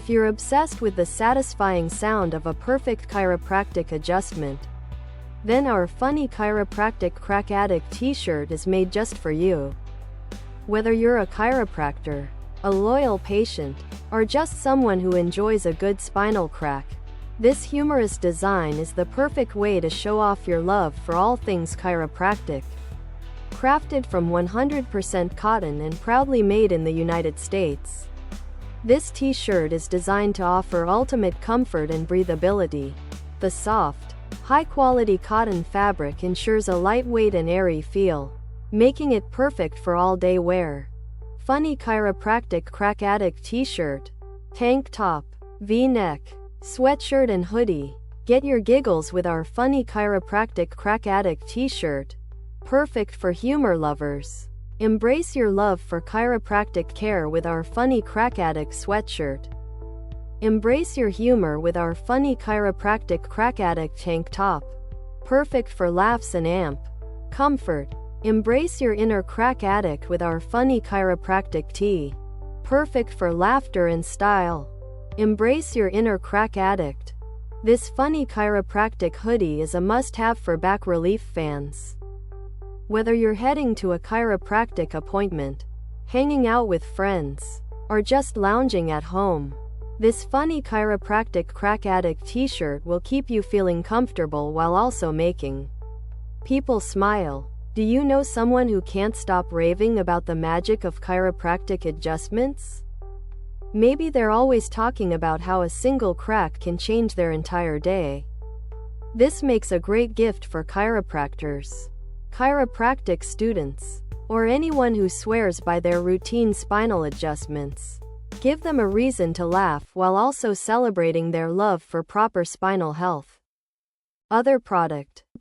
If you're obsessed with the satisfying sound of a perfect chiropractic adjustment, then our funny Chiropractic Crack Addict T-Shirt is made just for you. Whether you're a chiropractor, a loyal patient, or just someone who enjoys a good spinal crack, this humorous design is the perfect way to show off your love for all things chiropractic. Crafted from 100% cotton and proudly made in the United States, this T-shirt is designed to offer ultimate comfort and breathability. The soft, high-quality cotton fabric ensures a lightweight and airy feel, making it perfect for all-day wear. Funny Chiropractic Crack Addict T-shirt, tank top, V-neck, sweatshirt and hoodie. Get your giggles with our funny Chiropractic Crack Addict T-shirt, perfect for humor lovers. Embrace your love for chiropractic care with our funny Crack Addict sweatshirt. Embrace your humor with our funny Chiropractic Crack Addict tank top, perfect for laughs and comfort. Embrace your inner crack addict with our funny chiropractic tee, perfect for laughter and style. Embrace your inner crack addict. This funny chiropractic hoodie is a must-have for back relief fans. Whether you're heading to a chiropractic appointment, hanging out with friends, or just lounging at home, this funny Chiropractic Crack Addict T-shirt will keep you feeling comfortable while also making people smile. Do you know someone who can't stop raving about the magic of chiropractic adjustments? Maybe they're always talking about how a single crack can change their entire day. This makes a great gift for chiropractors, chiropractic students, or anyone who swears by their routine spinal adjustments. Give them a reason to laugh while also celebrating their love for proper spinal health. Other product.